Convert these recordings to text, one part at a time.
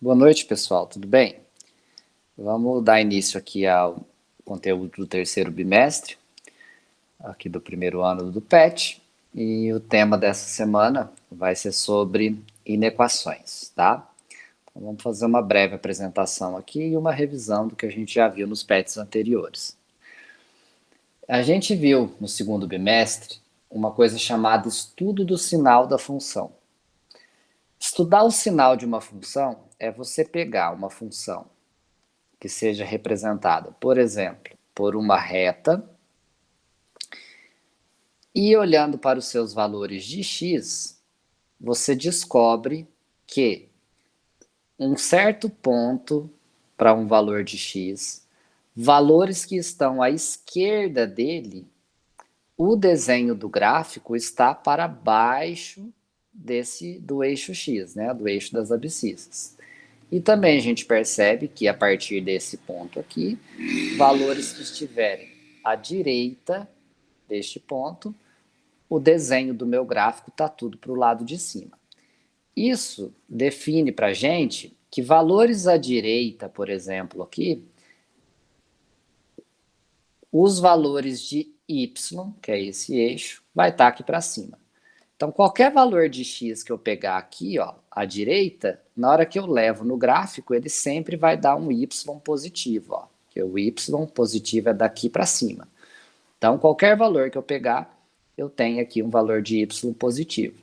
Boa noite, pessoal, tudo bem? Vamos dar início aqui ao conteúdo do terceiro bimestre, aqui do primeiro ano do PET, e o tema dessa semana vai ser sobre inequações, tá? Então, vamos fazer uma breve apresentação aqui e uma revisão do que a gente já viu nos PETs anteriores. A gente viu no segundo bimestre uma coisa chamada estudo do sinal da função. Estudar o sinal de uma função é você pegar uma função que seja representada, por exemplo, por uma reta, e olhando para os seus valores de x, você descobre que um certo ponto para um valor de x, valores que estão à esquerda dele, o desenho do gráfico está para baixo do eixo x, né, do eixo das abscissas. E também a gente percebe que a partir desse ponto aqui, valores que estiverem à direita deste ponto, o desenho do meu gráfico está tudo para o lado de cima. Isso define para a gente que valores à direita, por exemplo, aqui, os valores de y, que é esse eixo, vai estar aqui para cima. Então, qualquer valor de x que eu pegar aqui, ó, à direita, na hora que eu levo no gráfico, ele sempre vai dar um y positivo, ó, que o y positivo é daqui para cima. Então, qualquer valor que eu pegar, eu tenho aqui um valor de y positivo.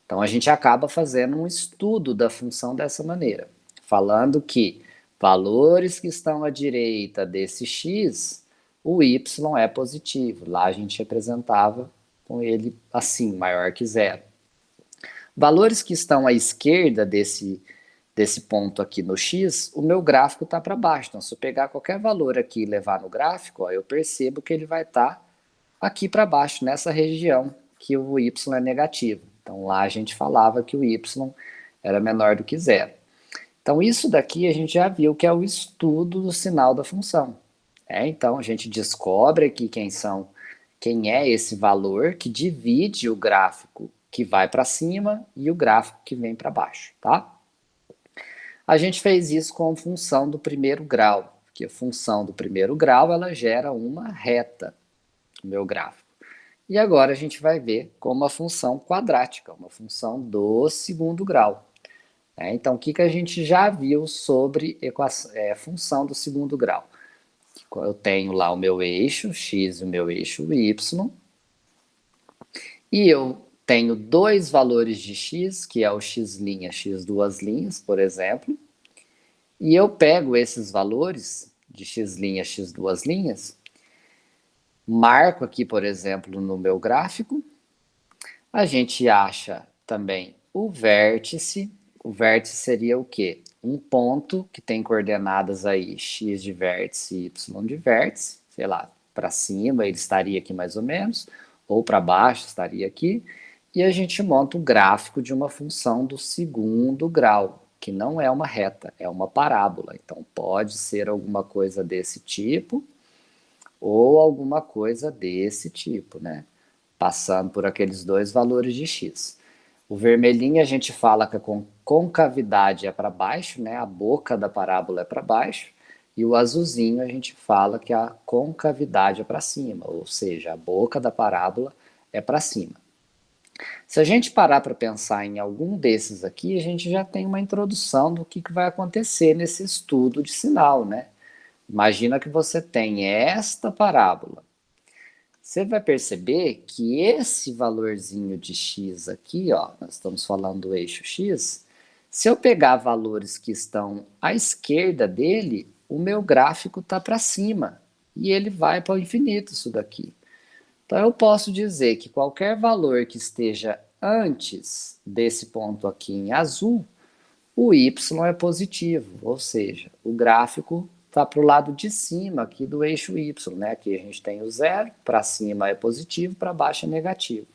Então, a gente acaba fazendo um estudo da função dessa maneira, falando que valores que estão à direita desse x, o y é positivo. Lá a gente representava com ele assim, maior que zero. Valores que estão à esquerda desse ponto aqui no x, o meu gráfico está para baixo. Então, se eu pegar qualquer valor aqui e levar no gráfico, ó, eu percebo que ele vai estar aqui para baixo, nessa região que o y é negativo. Então, lá a gente falava que o y era menor do que zero. Então, isso daqui a gente já viu que é o estudo do sinal da função. Então, a gente descobre aqui quem é esse valor que divide o gráfico que vai para cima e o gráfico que vem para baixo, tá? A gente fez isso com a função do primeiro grau, porque a função do primeiro grau ela gera uma reta no meu gráfico. E agora a gente vai ver como a função quadrática, uma função do segundo grau. Então, o que a gente já viu sobre função do segundo grau? Eu tenho lá o meu eixo x e o meu eixo y, e eu tenho dois valores de x, que é o x', x duas linhas, por exemplo, e eu pego esses valores de x', x duas linhas, marco aqui, por exemplo, no meu gráfico, a gente acha também o vértice seria o quê? Um ponto que tem coordenadas aí x de vértice e y de vértice, sei lá, para cima ele estaria aqui mais ou menos, ou para baixo estaria aqui, e a gente monta o gráfico de uma função do segundo grau, que não é uma reta, é uma parábola. Então pode ser alguma coisa desse tipo, ou alguma coisa desse tipo, né? Passando por aqueles dois valores de x. O vermelhinho a gente fala que a concavidade é para baixo, né? A boca da parábola é para baixo. E o azulzinho a gente fala que a concavidade é para cima, ou seja, a boca da parábola é para cima. Se a gente parar para pensar em algum desses aqui, a gente já tem uma introdução do que vai acontecer nesse estudo de sinal, né? Imagina que você tem esta parábola. Você vai perceber que esse valorzinho de x aqui, ó, nós estamos falando do eixo x, se eu pegar valores que estão à esquerda dele, o meu gráfico está para cima e ele vai para o infinito isso daqui. Então eu posso dizer que qualquer valor que esteja antes desse ponto aqui em azul, o y é positivo, ou seja, o gráfico está para o lado de cima aqui do eixo y, né? Aqui a gente tem o zero, para cima é positivo, para baixo é negativo.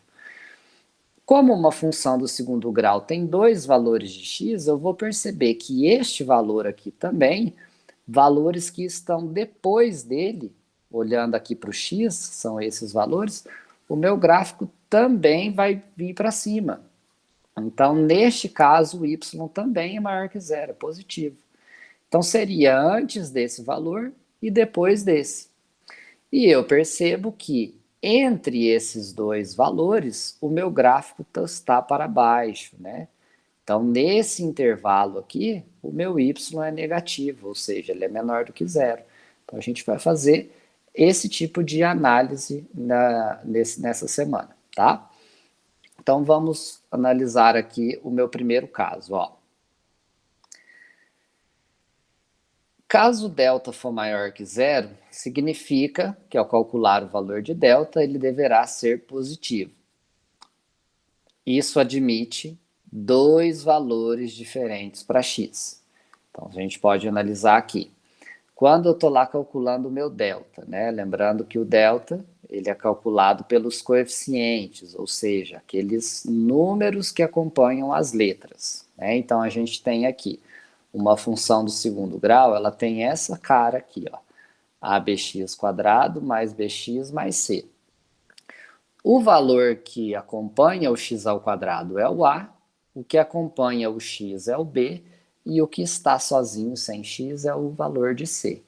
Como uma função do segundo grau tem dois valores de x, eu vou perceber que este valor aqui também, valores que estão depois dele, olhando aqui para o x, são esses valores, o meu gráfico também vai vir para cima. Então, neste caso, o y também é maior que zero, é positivo. Então, seria antes desse valor e depois desse. E eu percebo que entre esses dois valores, o meu gráfico está para baixo, né? Então, nesse intervalo aqui, o meu y é negativo, ou seja, ele é menor do que zero. Então, a gente vai fazer esse tipo de análise nessa semana, tá? Então, vamos analisar aqui o meu primeiro caso, ó. Caso delta for maior que zero, significa que ao calcular o valor de delta, ele deverá ser positivo. Isso admite dois valores diferentes para x. Então, a gente pode analisar aqui. Quando eu estou lá calculando o meu delta, né? Lembrando que o delta ele é calculado pelos coeficientes, ou seja, aqueles números que acompanham as letras, né? Então, a gente tem aqui uma função do segundo grau, ela tem essa cara aqui, ó, abx² mais bx mais c. O valor que acompanha o x² é o a, o que acompanha o x é o b, e o que está sozinho sem x é o valor de c.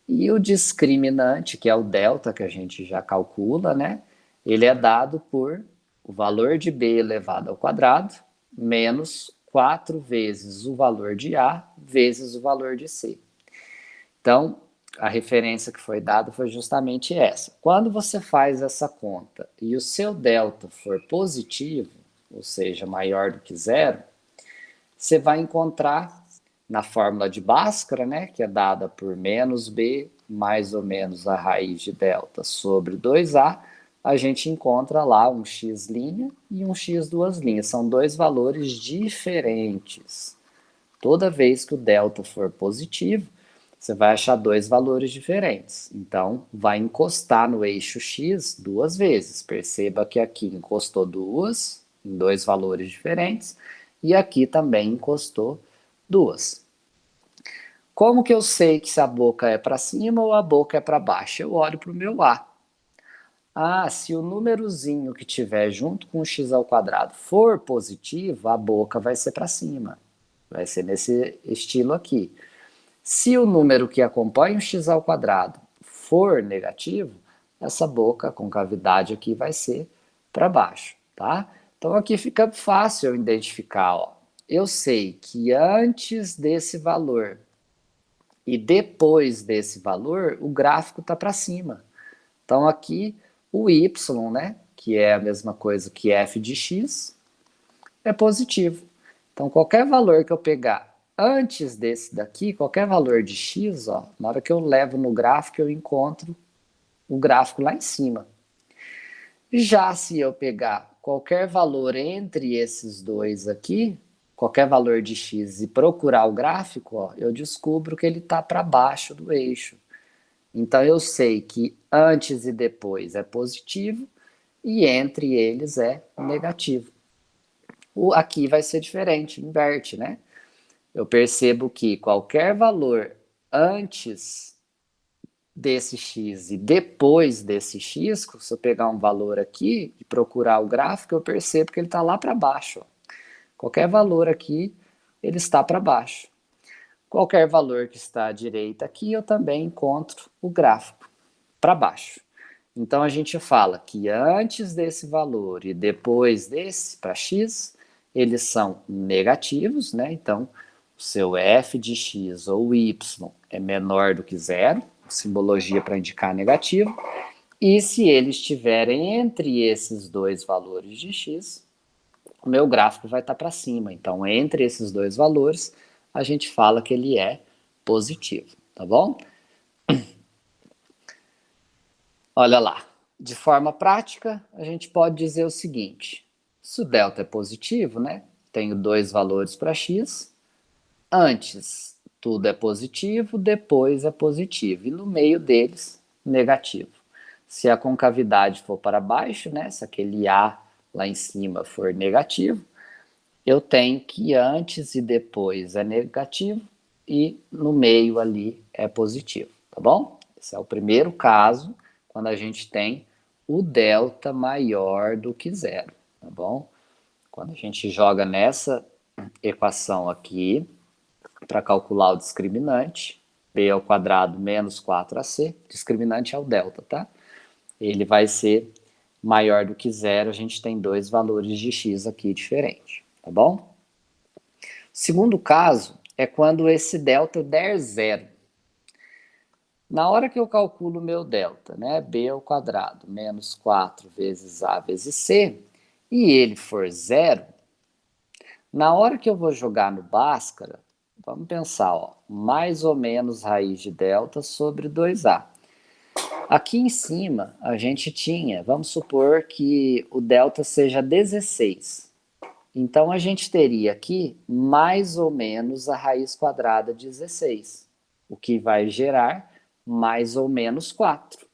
E o discriminante, que é o delta, que a gente já calcula, né? Ele é dado por o valor de b elevado ao quadrado menos 4 vezes o valor de a vezes o valor de c. Então, a referência que foi dada foi justamente essa. Quando você faz essa conta e o seu delta for positivo, ou seja, maior do que zero, você vai encontrar na fórmula de Bhaskara, né, que é dada por menos b mais ou menos a raiz de delta sobre 2a, a gente encontra lá um x' e um x duas linhas. São dois valores diferentes. Toda vez que o delta for positivo, você vai achar dois valores diferentes. Então, vai encostar no eixo x duas vezes. Perceba que aqui encostou duas, em dois valores diferentes, e aqui também encostou duas. Como que eu sei que se a boca é para cima ou a boca é para baixo? Eu olho para o meu a. Ah, se o númerozinho que tiver junto com o x² for positivo, a boca vai ser para cima. Vai ser nesse estilo aqui. Se o número que acompanha o x² for negativo, essa boca, a concavidade aqui vai ser para baixo, tá? Então aqui fica fácil eu identificar, ó. Eu sei que antes desse valor e depois desse valor, o gráfico está para cima. Então aqui o y, né, que é a mesma coisa que f de x, é positivo. Então qualquer valor que eu pegar antes desse daqui, qualquer valor de x, ó, na hora que eu levo no gráfico, eu encontro o gráfico lá em cima. Já se eu pegar qualquer valor entre esses dois aqui, qualquer valor de x e procurar o gráfico, ó, eu descubro que ele está para baixo do eixo. Então eu sei que antes e depois é positivo e entre eles é negativo. Aqui vai ser diferente, inverte, né? Eu percebo que qualquer valor antes desse x e depois desse x, se eu pegar um valor aqui e procurar o gráfico, eu percebo que ele está lá para baixo. Ó. Qualquer valor aqui, ele está para baixo. Qualquer valor que está à direita aqui, eu também encontro o gráfico para baixo. Então a gente fala que antes desse valor e depois desse, para x, eles são negativos, né? Então o seu f de x ou y é menor do que zero, simbologia para indicar negativo, e se eles estiverem entre esses dois valores de x, o meu gráfico vai estar para cima. Então, entre esses dois valores, a gente fala que ele é positivo, tá bom? Olha lá, de forma prática, a gente pode dizer o seguinte, se o delta é positivo, né, tenho dois valores para x, antes tudo é positivo, depois é positivo, e no meio deles, negativo. Se a concavidade for para baixo, né, se aquele A lá em cima for negativo, eu tenho que antes e depois é negativo e no meio ali é positivo, tá bom? Esse é o primeiro caso, quando a gente tem o delta maior do que zero, tá bom? Quando a gente joga nessa equação aqui, para calcular o discriminante, b ao quadrado menos 4ac, discriminante é o delta, tá? Ele vai ser maior do que zero, a gente tem dois valores de x aqui diferentes, tá bom? Segundo caso é quando esse delta der zero. Na hora que eu calculo o meu delta, né, b ao quadrado menos 4 vezes a vezes c, e ele for zero, na hora que eu vou jogar no Bhaskara, vamos pensar, ó, mais ou menos raiz de delta sobre 2a. Aqui em cima, a gente tinha, vamos supor que o delta seja 16. Então, a gente teria aqui mais ou menos a raiz quadrada de 16, o que vai gerar mais ou menos 4.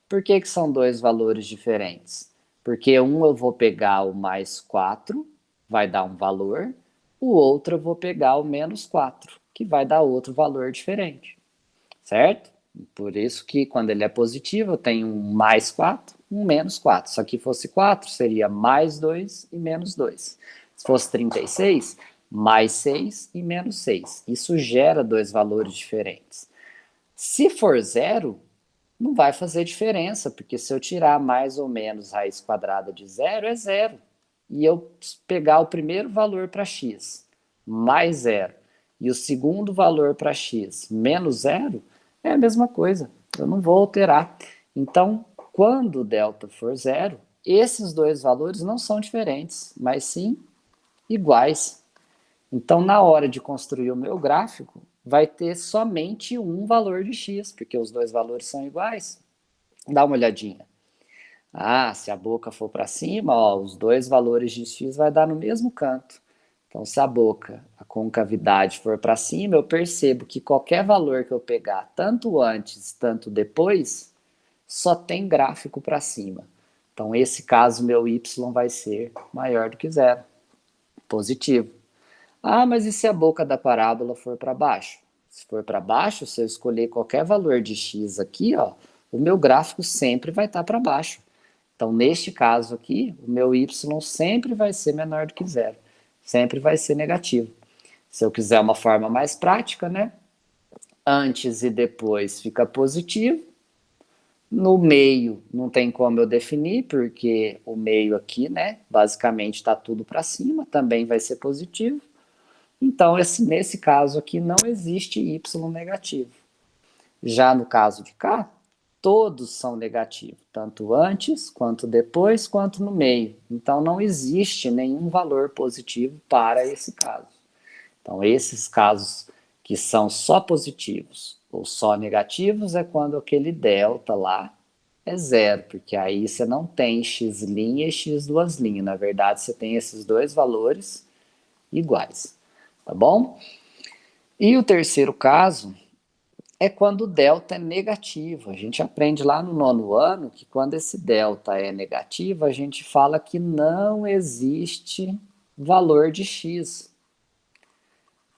Por que são dois valores diferentes? Porque um eu vou pegar o mais 4, vai dar um valor, o outro eu vou pegar o menos 4, que vai dar outro valor diferente, certo? Por isso que quando ele é positivo, eu tenho um mais 4, um menos 4. Se aqui fosse 4, seria mais 2 e menos 2. Se fosse 36, mais 6 e menos 6. Isso gera dois valores diferentes. Se for zero, não vai fazer diferença, porque se eu tirar mais ou menos raiz quadrada de zero, é zero. E eu pegar o primeiro valor para x, mais zero, e o segundo valor para x, menos zero, é a mesma coisa. Eu não vou alterar. Então, quando o delta for zero, esses dois valores não são diferentes, mas sim iguais. Então, na hora de construir o meu gráfico, vai ter somente um valor de x, porque os dois valores são iguais. Dá uma olhadinha. Ah, se a boca for para cima, ó, os dois valores de x vai dar no mesmo canto. Então, se a boca, a concavidade for para cima, eu percebo que qualquer valor que eu pegar, tanto antes, tanto depois, só tem gráfico para cima. Então, nesse caso, meu y vai ser maior do que zero. Positivo. Ah, mas e se a boca da parábola for para baixo? Se for para baixo, se eu escolher qualquer valor de x aqui, ó, o meu gráfico sempre vai estar para baixo. Então, neste caso aqui, o meu y sempre vai ser menor do que zero. Sempre vai ser negativo. Se eu quiser uma forma mais prática, né? Antes e depois fica positivo. No meio não tem como eu definir, porque o meio aqui, né? Basicamente está tudo para cima, também vai ser positivo. Então, nesse caso aqui, não existe y negativo. Já no caso de cá, todos são negativos, tanto antes, quanto depois, quanto no meio. Então, não existe nenhum valor positivo para esse caso. Então, esses casos que são só positivos ou só negativos é quando aquele delta lá é zero, porque aí você não tem x' e x duas linhas. Na verdade, você tem esses dois valores iguais, tá bom? E o terceiro caso é quando o delta é negativo. A gente aprende lá no 9º ano que quando esse delta é negativo, a gente fala que não existe valor de x.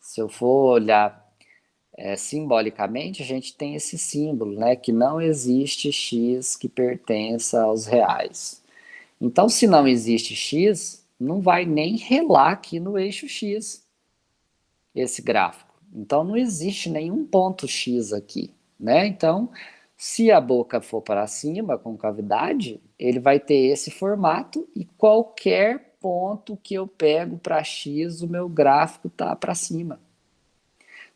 Se eu for olhar simbolicamente, a gente tem esse símbolo, né, que não existe x que pertença aos reais. Então, se não existe x, não vai nem relar aqui no eixo x, esse gráfico. Então, não existe nenhum ponto x aqui, né? Então, se a boca for para cima, com cavidade, ele vai ter esse formato e qualquer ponto que eu pego para x, o meu gráfico está para cima.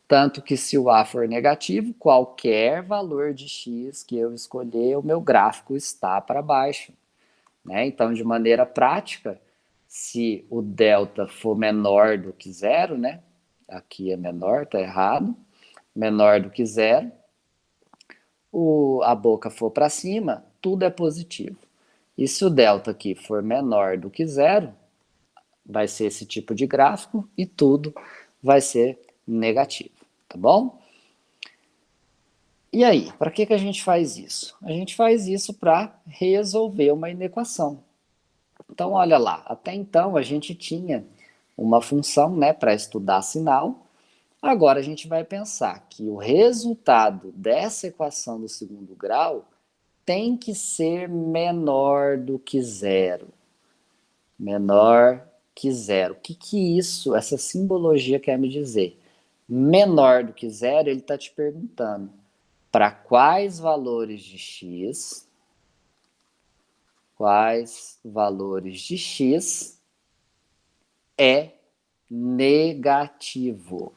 Tanto que se o A for negativo, qualquer valor de x que eu escolher, o meu gráfico está para baixo, né? Então, de maneira prática, se o delta for menor do que zero, né? Aqui é menor, tá errado. Menor do que zero. A boca for para cima, tudo é positivo. E se o delta aqui for menor do que zero, vai ser esse tipo de gráfico e tudo vai ser negativo, tá bom? E aí, para que a gente faz isso? A gente faz isso para resolver uma inequação. Então, olha lá, até então a gente tinha uma função, né, para estudar sinal. Agora a gente vai pensar que o resultado dessa equação do segundo grau tem que ser menor do que zero. Menor que zero. O que isso, essa simbologia quer me dizer? Menor do que zero, ele está te perguntando para quais valores de x, é negativo.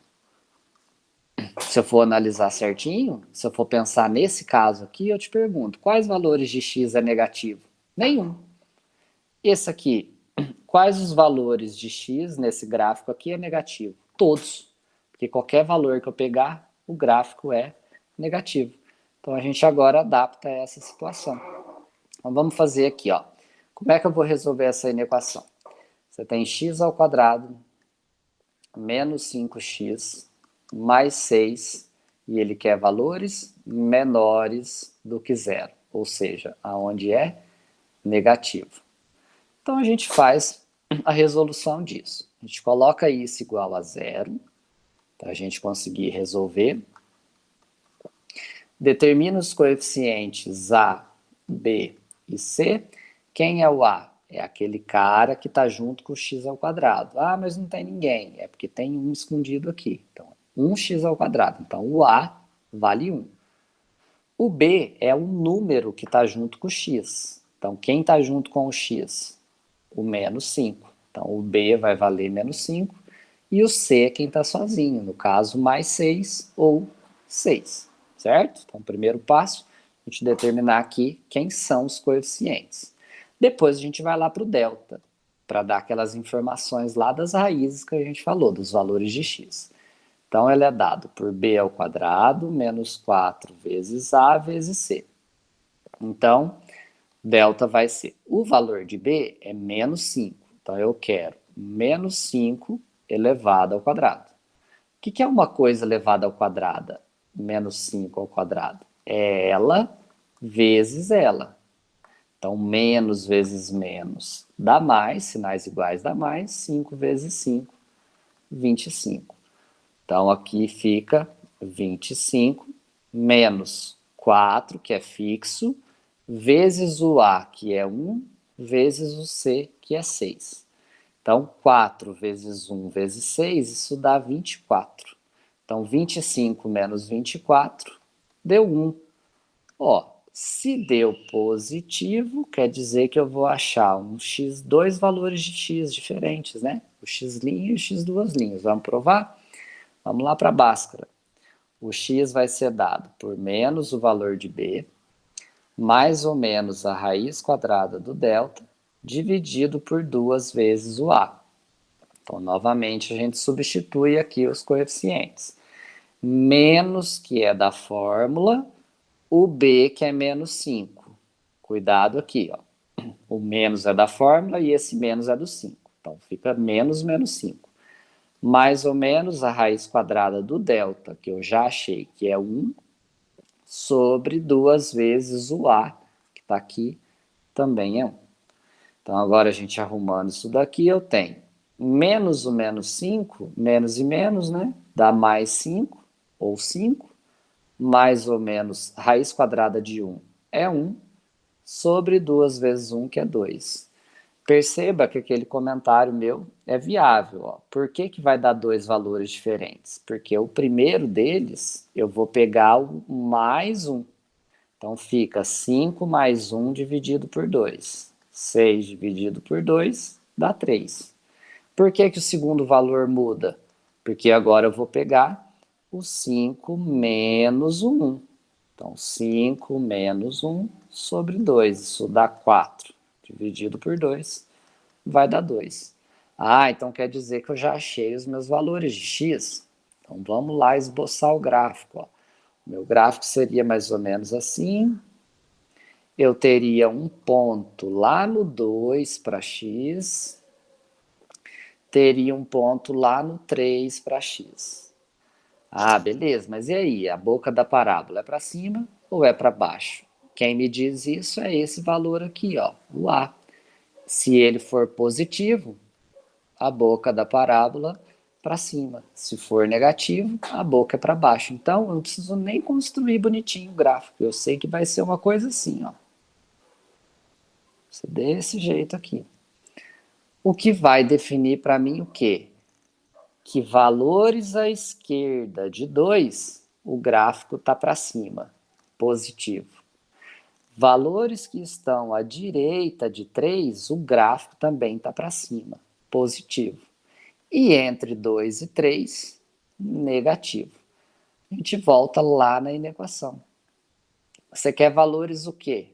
Se eu for analisar certinho, se eu for pensar nesse caso aqui, eu te pergunto, quais valores de x é negativo? Nenhum. Esse aqui, quais os valores de x nesse gráfico aqui é negativo? Todos. Porque qualquer valor que eu pegar, o gráfico é negativo. Então a gente agora adapta essa situação. Então vamos fazer aqui, ó. Como é que eu vou resolver essa inequação? Você tem x ao quadrado menos 5x mais 6 e ele quer valores menores do que zero, ou seja, aonde é negativo. Então a gente faz a resolução disso. A gente coloca isso igual a zero, para a gente conseguir resolver. Determina os coeficientes A, B e C. Quem é o A? É aquele cara que está junto com o x ao quadrado. Ah, mas não tem ninguém. É porque tem um escondido aqui. Então, 1x ao quadrado. Então, o A vale 1. O B é o número que está junto com o x. Então, quem está junto com o x? O menos 5. Então, o B vai valer menos 5. E o C é quem está sozinho. No caso, mais 6 ou 6. Certo? Então, primeiro passo, a gente determinar aqui quem são os coeficientes. Depois a gente vai lá para o delta, para dar aquelas informações lá das raízes que a gente falou, dos valores de x. Então, ele é dado por b ao quadrado menos 4 vezes a vezes c. Então, delta vai ser, o valor de b é menos 5. Então, eu quero menos 5 elevado ao quadrado. O que é uma coisa elevada ao quadrado? Menos 5 ao quadrado. É ela vezes ela. Então, menos vezes menos dá mais, sinais iguais dá mais, 5 vezes 5, 25. Então, aqui fica 25 menos 4, que é fixo, vezes o A, que é 1, vezes o C, que é 6. Então, 4 vezes 1 vezes 6, isso dá 24. Então, 25 menos 24 deu 1. Ó, se deu positivo, quer dizer que eu vou achar dois valores de x diferentes, né? O x' e o x duas linhas. Vamos provar? Vamos lá para a Bhaskara. O x vai ser dado por menos o valor de b, mais ou menos a raiz quadrada do delta, dividido por 2 vezes o a. Então, novamente, a gente substitui aqui os coeficientes. Menos, que é da fórmula, o b, que é menos 5. Cuidado aqui, ó. O menos é da fórmula e esse menos é do 5. Então, fica menos 5. Mais ou menos a raiz quadrada do delta, que eu já achei que é 1, sobre 2 vezes o a, que está aqui, também é 1. Então, agora a gente arrumando isso daqui, eu tenho menos o menos 5, menos e menos, né? Dá mais 5, ou 5, mais ou menos raiz quadrada de 1 é 1, sobre 2 vezes 1, que é 2. Perceba que aquele comentário meu é viável. Ó. Por que vai dar dois valores diferentes? Porque o primeiro deles, eu vou pegar o mais 1. Então, fica 5 mais 1 dividido por 2. 6 dividido por 2 dá 3. Por que o segundo valor muda? Porque agora eu vou pegar o 5 menos o 1. Então, 5 menos 1 sobre 2. Isso dá 4. Dividido por 2 vai dar 2. Ah, então quer dizer que eu já achei os meus valores de x. Então, vamos lá esboçar o gráfico. Ó. O meu gráfico seria mais ou menos assim. Eu teria um ponto lá no 2 para x, teria um ponto lá no 3 para x. Ah, beleza, mas e aí? A boca da parábola é para cima ou é para baixo? Quem me diz isso é esse valor aqui, ó, o A. Se ele for positivo, a boca da parábola para cima. Se for negativo, a boca é para baixo. Então, eu não preciso nem construir bonitinho o gráfico. Eu sei que vai ser uma coisa assim, ó. Desse jeito aqui. o que vai definir para mim o quê? Que valores à esquerda de 2, o gráfico está para cima, positivo. Valores que estão à direita de 3, o gráfico também está para cima, positivo. E entre 2 e 3, negativo. A gente volta lá na inequação. Você quer valores o quê?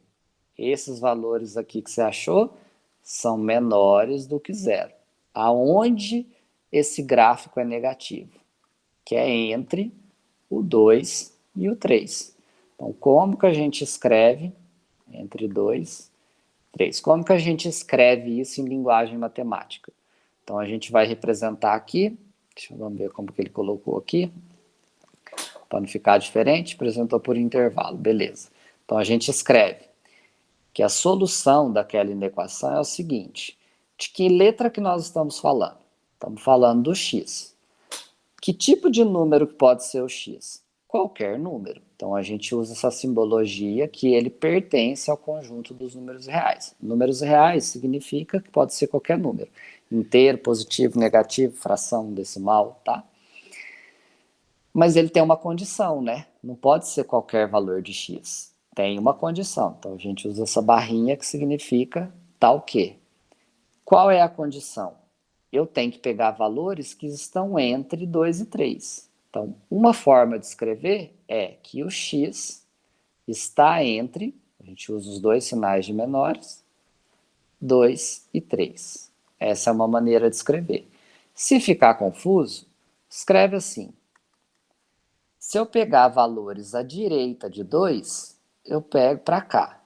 Esses valores aqui que você achou são menores do que zero. Aonde esse gráfico é negativo? Que é entre o 2 e o 3. Então, como que a gente escreve entre 2 e 3? Como que a gente escreve isso em linguagem matemática? Então, a gente vai representar aqui, vamos ver como que ele colocou aqui, para não ficar diferente, apresentou por intervalo, beleza. Então, a gente escreve que a solução daquela inequação é o seguinte: de que letra que nós estamos falando? Estamos falando do x. Que tipo de número pode ser o x? Qualquer número. Então a gente usa essa simbologia que ele pertence ao conjunto dos números reais. Números reais significa que pode ser qualquer número. Inteiro, positivo, negativo, fração, decimal, tá? Mas ele tem uma condição, né? Não pode ser qualquer valor de x. Tem uma condição. Então a gente usa essa barrinha que significa tal que. Qual é a condição? Eu tenho que pegar valores que estão entre 2 e 3. Então, uma forma de escrever é que o x está entre, a gente usa os dois sinais de menores, 2 e 3. Essa é uma maneira de escrever. Se ficar confuso, escreve assim. Se eu pegar valores à direita de 2, eu pego para cá.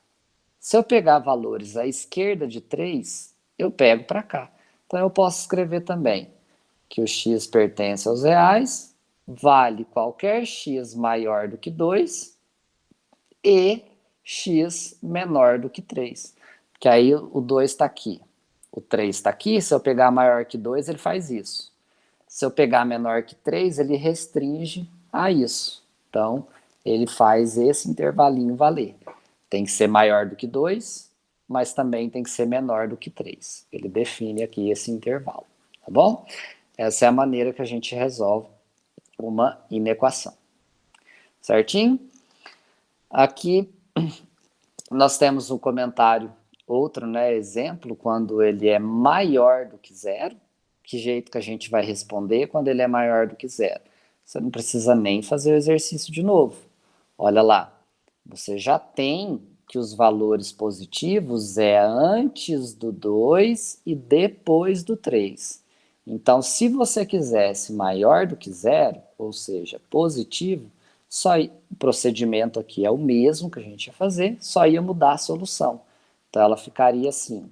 Se eu pegar valores à esquerda de 3, eu pego para cá. Então eu posso escrever também que o x pertence aos reais, vale qualquer x maior do que 2 e x menor do que 3. Que aí o 2 está aqui, o 3 está aqui, se eu pegar maior que 2, ele faz isso. Se eu pegar menor que 3, ele restringe a isso. Então, ele faz esse intervalinho valer. Tem que ser maior do que 2, mas também tem que ser menor do que 3. Ele define aqui esse intervalo, tá bom? Essa é a maneira que a gente resolve uma inequação. Certinho? Aqui nós temos um comentário, outro, né, exemplo, quando ele é maior do que zero. Que jeito que a gente vai responder quando ele é maior do que zero? Você não precisa nem fazer o exercício de novo. Olha lá, você já tem que os valores positivos é antes do 2 e depois do 3. Então, se você quisesse maior do que zero, ou seja, positivo, o procedimento aqui é o mesmo que a gente ia fazer, só ia mudar a solução. Então, ela ficaria assim: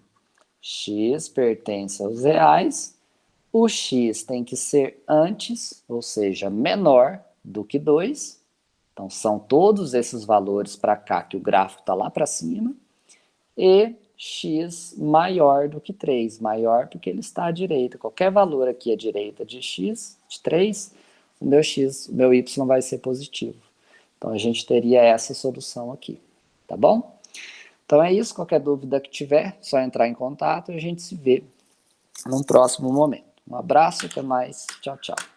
x pertence aos reais, o x tem que ser antes, ou seja, menor do que 2. Então, são todos esses valores para cá, que o gráfico está lá para cima, e x maior do que 3, maior porque ele está à direita. Qualquer valor aqui à direita de x, de 3, o meu y vai ser positivo. Então, a gente teria essa solução aqui, tá bom? Então é isso, qualquer dúvida que tiver, só entrar em contato e a gente se vê num próximo momento. Um abraço, até mais, tchau, tchau.